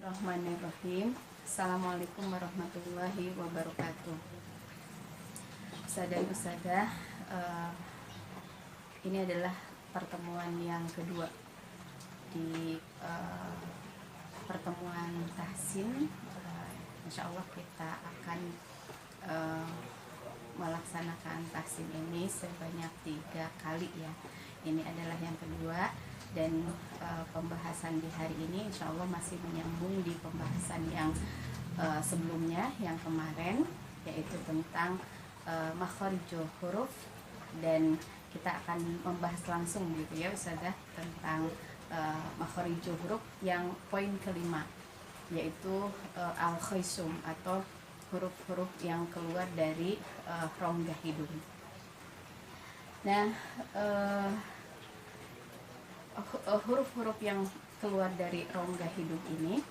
Bismillahirrahmanirrahim. Assalamualaikum warahmatullahi wabarakatuh. Ustadzah dan Ustadzah, ini adalah pertemuan yang kedua di pertemuan tahsin. Insya Allah kita akan melaksanakan tahsin ini sebanyak 3 kali ya. Ini adalah yang kedua. Dan pembahasan di hari ini insya Allah masih menyambung di pembahasan yang sebelumnya, yang kemarin, yaitu tentang makharijul huruf, dan kita akan membahas langsung gitu ya Ustazah tentang makharijul huruf yang poin kelima, yaitu al-khaisum atau huruf-huruf yang keluar dari rongga hidung. Nah, huruf-huruf yang keluar dari rongga hidung ini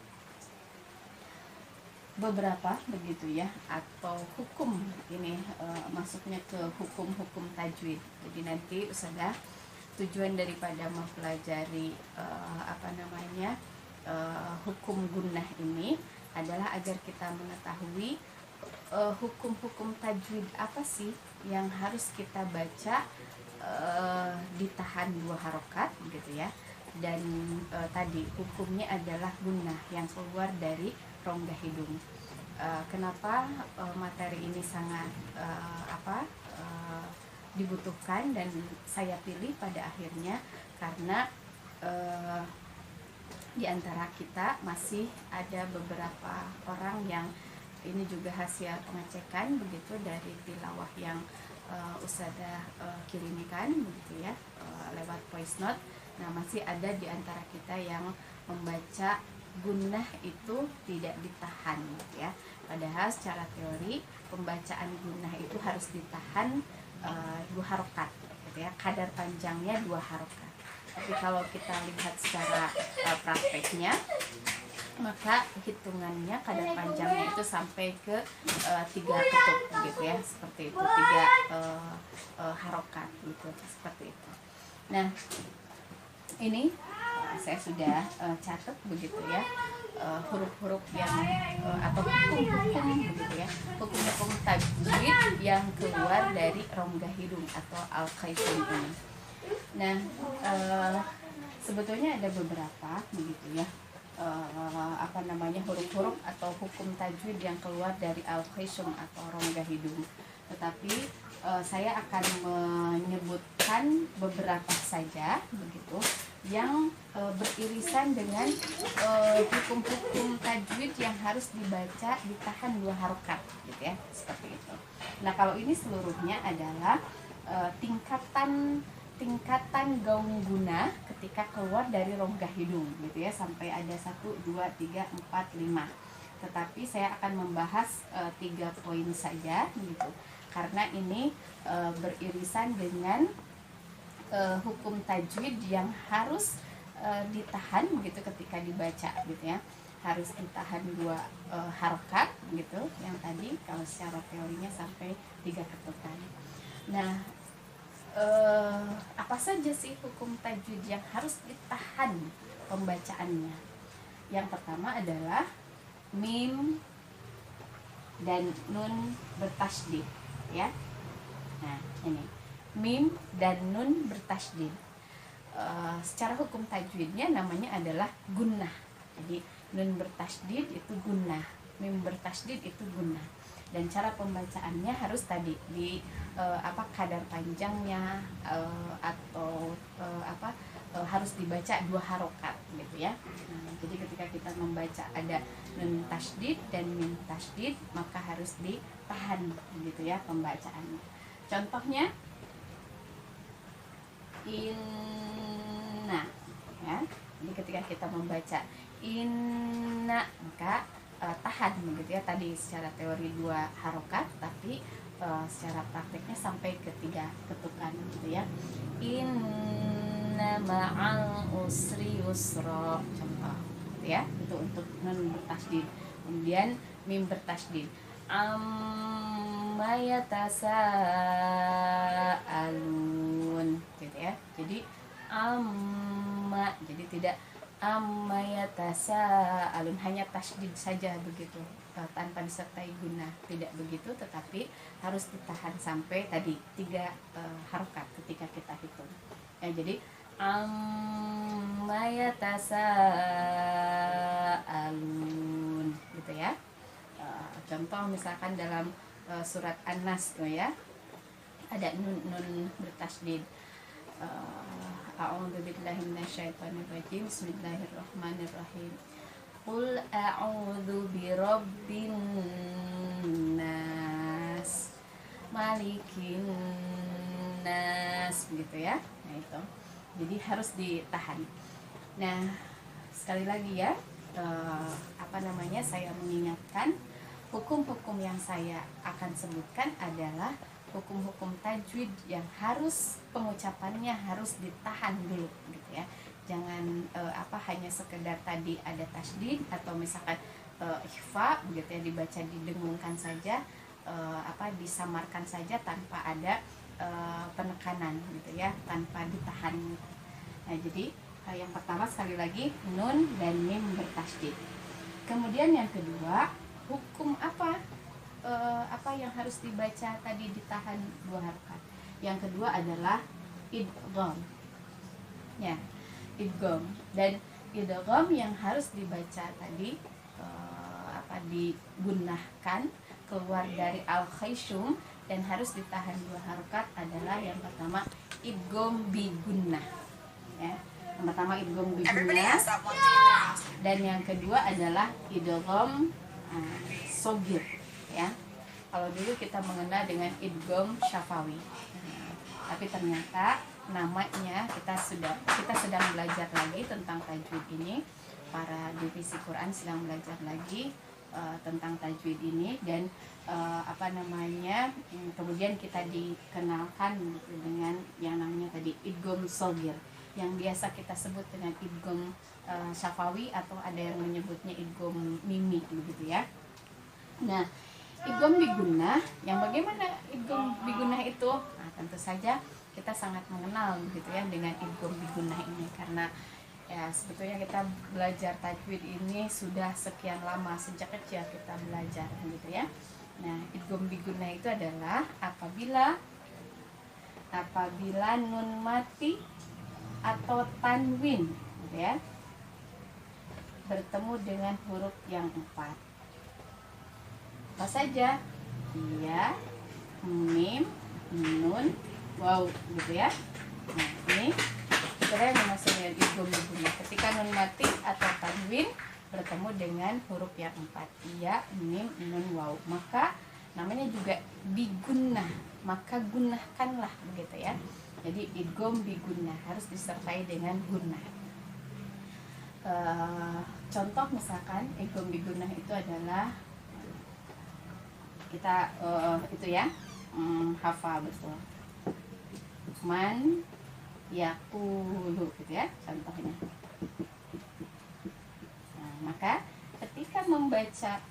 beberapa begitu ya, atau hukum ini masuknya ke hukum-hukum tajwid. Jadi nanti Ustazah, tujuan daripada mempelajari hukum gunnah ini adalah agar kita mengetahui hukum-hukum tajwid apa sih yang harus kita baca ditahan 2 harokat gitu ya. Dan tadi hukumnya adalah gunnah yang keluar dari rongga hidung. Kenapa materi ini sangat dibutuhkan dan saya pilih pada akhirnya, karena di antara kita masih ada beberapa orang yang ini juga hasil pengecekan begitu dari tilawah yang Ustazah kirimkan begitu ya, lewat voice note. Nah, masih ada di antara kita yang membaca gunnah itu tidak ditahan gitu ya. Padahal secara teori pembacaan gunnah itu harus ditahan 2 harokat gitu ya, kadar panjangnya 2 harokat. Tapi kalau kita lihat secara prakteknya, maka hitungannya kadar panjangnya itu sampai ke 3 ketuk gitu ya, seperti itu, 3 harokat gitu, seperti itu. Nah, ini saya sudah catat begitu ya, huruf-huruf yang atau hukum-hukum begitu ya, hukum-hukum tajwid yang keluar dari rongga hidung atau al-khaisum ini. Nah, sebetulnya ada beberapa begitu ya, huruf-huruf atau hukum tajwid yang keluar dari al-khaisum atau rongga hidung. Tetapi saya akan menyebutkan beberapa saja begitu yang beririsan dengan hukum-hukum tajwid yang harus dibaca ditahan 2 harokat gitu ya, seperti itu. Nah, kalau ini seluruhnya adalah tingkatan gaung guna ketika keluar dari rongga hidung gitu ya, sampai ada 1, 2, 3, 4, 5. Tetapi saya akan membahas 3 poin saja gitu, karena ini beririsan dengan hukum tajwid yang harus ditahan gitu ketika dibaca gitu ya, harus ditahan 2 harokat gitu, yang tadi kalau secara teorinya sampai 3 ketukan. Nah, apa saja sih hukum tajwid yang harus ditahan pembacaannya? Yang pertama adalah mim dan nun bertasydid ya. Nah, ini mim dan nun bertasydid. Secara hukum tajwidnya namanya adalah gunnah. Jadi nun bertasydid itu gunnah, mim bertasydid itu gunnah. Dan cara pembacaannya harus tadi di kadar panjangnya atau harus dibaca 2 harokat gitu ya. Nah, jadi ketika kita membaca ada nun tasydid dan mim tasydid, maka harus ditahan gitu ya pembacaannya. Contohnya inna ya. Jadi ketika kita membaca inna, maka tahan begitu ya, tadi secara teori 2 harokat, tapi secara prakteknya sampai ke 3 ketukan gitu ya. Inna ma'al usri yusra, contoh gitu ya, itu untuk nun bertasydid. Kemudian mim bertasydid, amma yatasaalun gitu ya. Jadi amma, jadi tidak amma alun, hanya tasydid saja begitu, tanpa disertai guna, tidak begitu, tetapi harus ditahan sampai tadi 3 harokat ketika kita hitung ya. Jadi amma alun gitu ya. Contoh misalkan dalam surat An-Nas tuh ya, ada nun bertasydid. A'udzu billahi minasyaitonir rajim. Bismillahirrahmanirrahim. Qul a'udzu birabbin nas, malikin nas gitu ya. Nah itu. Jadi harus ditahan. Nah, sekali lagi ya, saya mengingatkan hukum-hukum yang saya akan sebutkan adalah hukum-hukum tajwid yang harus pengucapannya harus ditahan dulu gitu ya. Jangan hanya sekedar tadi ada tasydid atau misalkan ikhfa begitu ya, dibaca didengungkan saja, disamarkan saja tanpa ada penekanan gitu ya, tanpa ditahan. Nah, jadi yang pertama sekali lagi nun dan mim bertasydid. Kemudian yang kedua, hukum apa yang harus dibaca tadi ditahan 2 harokat. Yang kedua adalah idgham. Ya, idgham. Dan idgham yang harus dibaca tadi digunahkan keluar dari al-khayshum dan harus ditahan 2 harokat adalah yang pertama idgham bi gunnah. Ya. Yang pertama idgham bi gunnah. Dan yang kedua adalah idgham sogir ya. Kalau dulu kita mengenal dengan idgham syafawi, tapi ternyata namanya kita sedang belajar lagi tentang tajwid ini. Para divisi Quran sedang belajar lagi tentang tajwid ini, dan kemudian kita dikenalkan dengan yang namanya tadi idgham sogir, yang biasa kita sebut dengan idgham syafawi, atau ada yang menyebutnya idgham mimi begitu ya. Nah, idgham bigunnah, yang bagaimana idgham bigunnah itu? Nah, tentu saja kita sangat mengenal begitu ya dengan idgham bigunnah ini, karena ya sebetulnya kita belajar tajwid ini sudah sekian lama, sejak kecil kita belajar gitu ya. Nah, idgham bigunnah itu adalah apabila nun mati atau tanwin gitu ya bertemu dengan huruf yang 4. Apa saja? Ya, mim, nun, waw gitu ya. Nah, ini kita yang maksudnya idgham bigunnah. Ketika nun mati atau tanwin bertemu dengan huruf yang 4, ya, mim, nun, waw, maka namanya juga bigunnah, maka gunnahkanlah begitu ya. Jadi idgham bigunnah harus disertai dengan gunnah. Contoh misalkan idgham bigunnah itu adalah kita itu ya, hafal betul, man yaqulu gitu ya contohnya. Nah, maka ketika membaca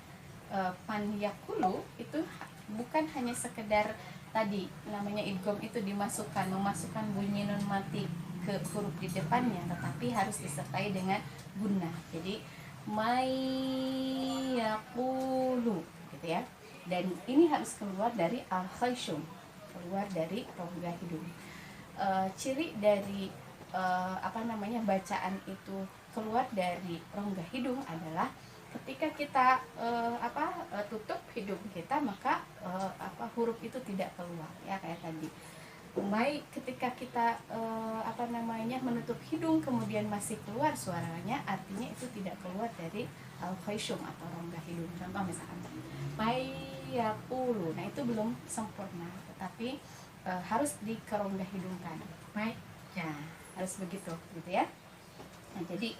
man yaqulu itu bukan hanya sekedar tadi namanya idgham itu memasukkan bunyi nun mati ke huruf di depannya, tetapi harus disertai dengan gunnah. Jadi may yaqulu gitu ya. Dan ini harus keluar dari al-khayshum, keluar dari rongga hidung. Ciri dari bacaan itu keluar dari rongga hidung adalah ketika kita tutup hidung kita, maka huruf itu tidak keluar ya, kayak tadi. Ketika kita menutup hidung kemudian masih keluar suaranya, artinya itu tidak keluar dari al-khayshum atau rongga hidung. Contoh misalkan mayaqulu, nah itu belum sempurna, tetapi harus dikerongga hidungkan. Ya, harus begitu gitu ya. Nah, jadi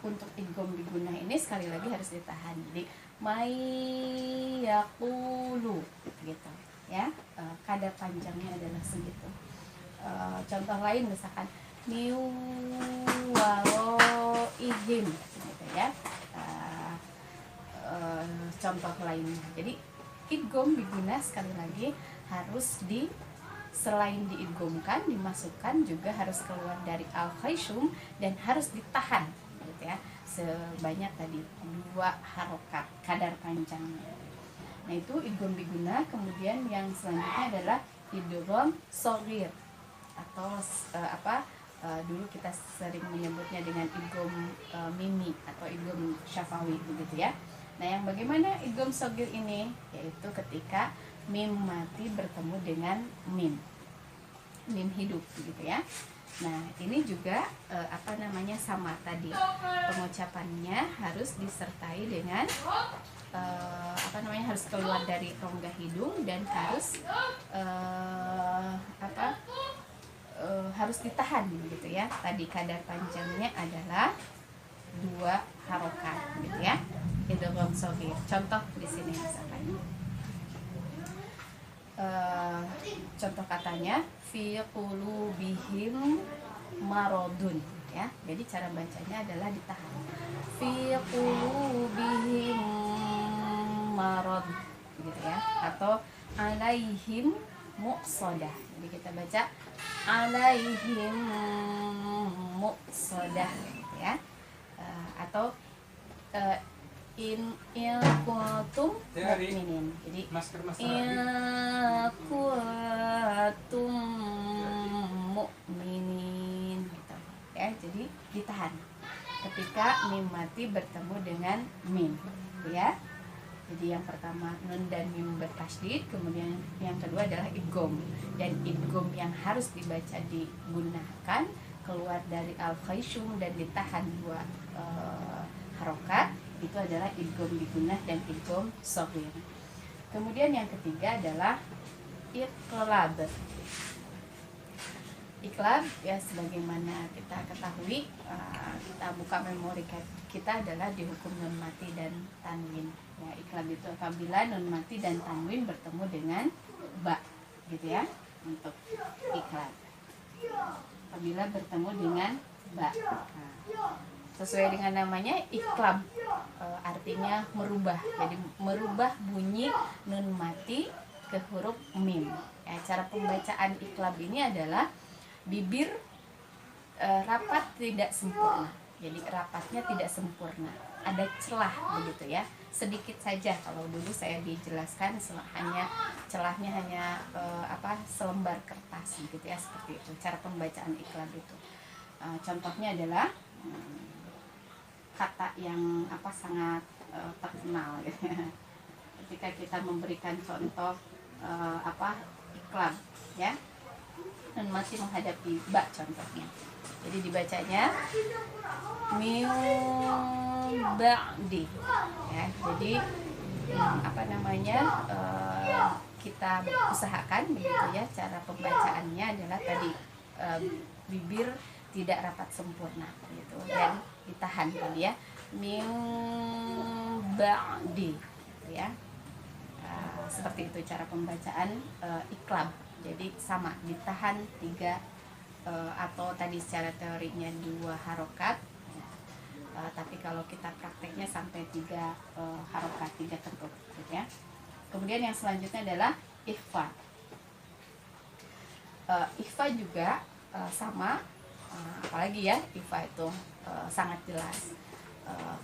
untuk idgham bigunnah ini sekali lagi harus ditahan. Jadi mayaqulu gitu ya. Kadar panjangnya adalah segitu. Contoh lain misalkan miwaroihim gitu ya. Contoh lainnya. Jadi idgham bigunnah sekali lagi harus selain diidghamkan, dimasukkan, juga harus keluar dari al-khayshum dan harus ditahan gitu ya, sebanyak tadi 2 harokat kadar panjangnya. Nah itu idgham biguna. Kemudian yang selanjutnya adalah idgham shaghir atau dulu kita sering menyebutnya dengan idgham mimi atau idgham syafawi begitu ya. Nah yang bagaimana idgham shaghir ini, yaitu ketika mim mati bertemu dengan mim hidup begitu ya. Nah ini juga sama tadi, pengucapannya harus disertai dengan harus keluar dari rongga hidung dan harus ditahan gitu ya. Tadi kadar panjangnya adalah 2 harokat gitu ya. Idgham shaghir. Contoh di sini misalkan. Contoh katanya fi qulubihim maradun ya. Jadi cara bacanya adalah ditahan. Fi qulubihim marad gitu ya, atau alaihim muqsadah. Jadi kita baca alaihim muqsadah gitu ya. Atau in kuntum mu'minin. Jadi in kuntum mu'minin gitu ya. Jadi ditahan ketika mim mati bertemu dengan mim ya. Jadi yang pertama nun dan mim bertasydid, kemudian yang kedua adalah idgham. Dan idgham yang harus dibaca digunakan keluar dari al-khayshum dan ditahan 2 harokat, itu adalah idgham bigunnah dan idgham shaghir. Kemudian yang ketiga adalah iqlab. Iqlab ya, sebagaimana kita ketahui, kita buka memori kita adalah di hukum nun mati dan tanwin. Ya, iqlab itu apabila nun mati dan tanwin bertemu dengan ba gitu ya, untuk iqlab. Apabila bertemu dengan ba. Nah, sesuai dengan namanya iqlab, artinya merubah. Jadi merubah bunyi nun mati ke huruf mim. Ya, cara pembacaan iqlab ini adalah bibir rapat tidak sempurna. Jadi rapatnya tidak sempurna, ada celah begitu ya, sedikit saja. Kalau dulu saya dijelaskan celahnya hanya selembar kertas gitu ya, seperti itu cara pembacaan iqlab itu. Contohnya adalah kata yang sangat terkenal gitu ya. Ketika kita memberikan contoh iqlab ya, dan masih menghadapi ba contohnya. Jadi dibacanya min ba'di ya. Jadi kita usahakan begitu ya, cara pembacaannya adalah tadi bibir tidak rapat sempurna gitu dan ditahan tadi ya, min ba'di gitu ya. Seperti itu cara pembacaan iqlab. Jadi sama, ditahan 3 atau tadi secara teorinya 2 harokat, tapi kalau kita prakteknya sampai 3 harokat, 3 tentuk gitu ya. Kemudian yang selanjutnya adalah ikhfa. Ikhfa juga sama, apalagi ya ikhfa itu sangat jelas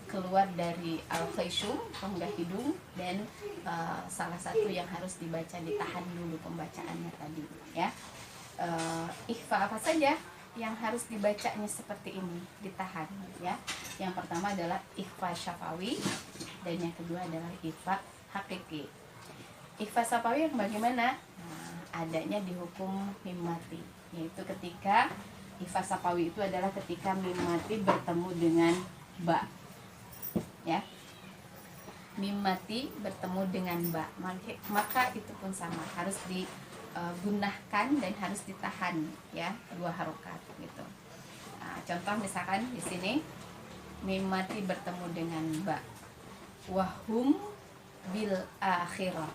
keluar dari al-khayshum, rongga hidung, dan salah satu yang harus dibaca ditahan dulu pembacaannya tadi ya. Ikhfa apa saja yang harus dibacanya seperti ini, ditahan ya. Yang pertama adalah ikhfa syafawi dan yang kedua adalah ikhfa hakiki. Ikhfa syafawi yang bagaimana? Adanya di hukum mim mati, yaitu ketika ikhfa syafawi itu adalah ketika mim mati bertemu dengan ba ya. Mim mati bertemu dengan ba, maka itu pun sama, harus digunakan dan harus ditahan ya, 2 harokat gitu. Contoh misalkan di sini mim mati bertemu dengan ba, wahum bil akhirah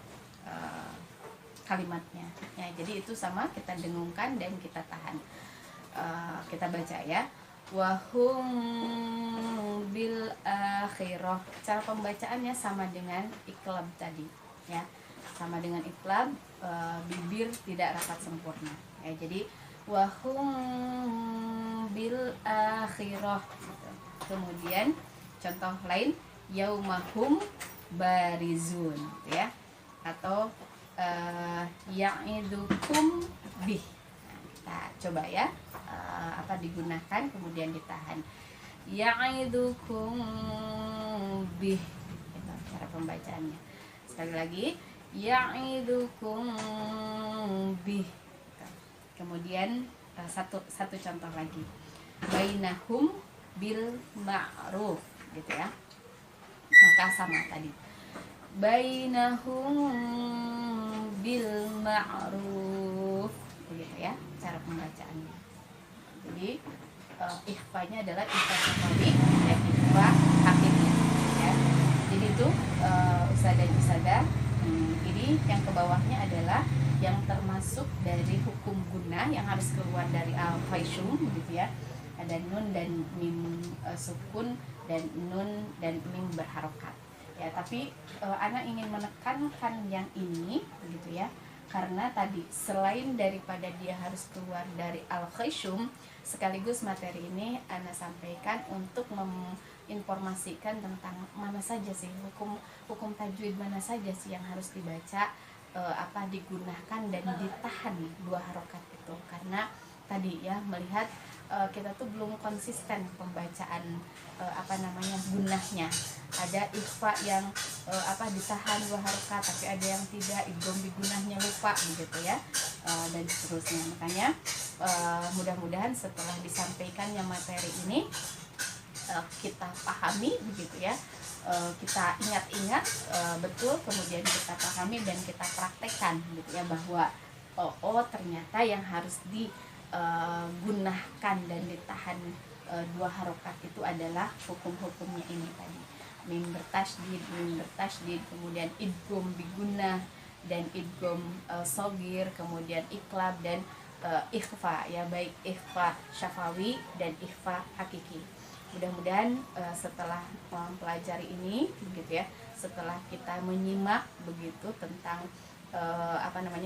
kalimatnya ya. Jadi itu sama, kita dengungkan dan kita tahan. Kita baca ya, wahum bil akhirah. Cara pembacaannya sama dengan iqlab tadi ya. sama dengan iqlab, bibir tidak rapat sempurna ya. Jadi wahum bil akhirah gitu. Kemudian contoh lain yaumahum barizun gitu ya, atau ya'idukum bih. Nah, kita coba ya, apa digunakan kemudian ditahan. Ya'idukum bih, itu cara pembacaannya. Sekali lagi, ya'idukum bih. Kemudian satu contoh lagi, bainahum bil ma'ruf gitu ya. Maka sama tadi, bainahum bil ma'ruf begitu ya cara pembacaannya. Jadi ikhfanya adalah ikhfa syafawi dan ikhfa hakiki ya. Jadi itu ustaz dan isadah. Ini yang ke bawahnya adalah yang termasuk dari hukum guna yang harus keluar dari al-faishum begitu ya. Ada nun dan mim sukun dan nun dan mim berharokat ya. Tapi anak ingin menekankan yang ini begitu ya, karena tadi selain daripada dia harus keluar dari al-faishum, sekaligus materi ini anak sampaikan untuk menginformasikan tentang mana saja sih hukum tajwid, mana saja sih yang harus dibaca, apa digunakan dan ditahan dua harokat itu. Karena tadi ya melihat kita tuh belum konsisten pembacaan gunahnya. Ada ikhfa yang ditahan dua harokat, tapi ada yang tidak, idgham bigunahnya lupa begitu ya, dan seterusnya. Makanya mudah-mudahan setelah disampaikannya materi ini kita pahami begitu ya, kita ingat-ingat betul, kemudian kita pahami dan kita praktekkan gitu ya, bahwa ternyata yang harus digunakan dan ditahan dua harokat itu adalah hukum-hukumnya ini tadi, mim bertasydid, kemudian idgham bigunah dan idgham shogir, kemudian iqlab dan ikhfa ya, baik ikhfa syafawi dan ikhfa hakiki. Mudah-mudahan setelah mempelajari ini begitu ya, setelah kita menyimak begitu tentang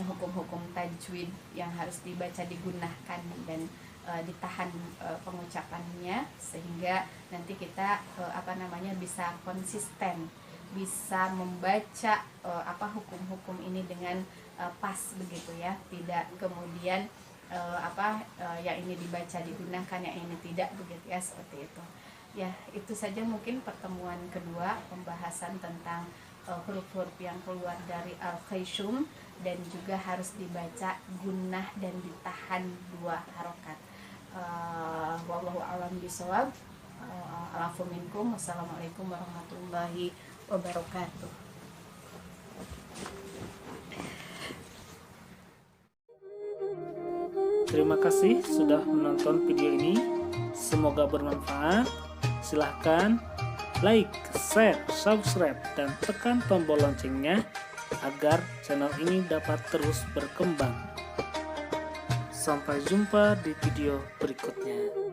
hukum-hukum tajwid yang harus dibaca, digunakan dan ditahan pengucapannya, sehingga nanti kita bisa konsisten, bisa membaca hukum-hukum ini dengan pas begitu ya, tidak kemudian yang ini dibaca digunakan, yang ini tidak begitu ya, seperti itu ya. Itu saja mungkin pertemuan kedua pembahasan tentang huruf-huruf yang keluar dari al-faishum dan juga harus dibaca gunah dan ditahan dua harokat. Wallahu a'lam bishawab. Alafu minkum. Wassalamualaikum warahmatullahi wabarakatuh. Terima kasih sudah menonton video ini. Semoga bermanfaat. Silahkan like, share, subscribe, dan tekan tombol loncengnya agar channel ini dapat terus berkembang. Sampai jumpa di video berikutnya.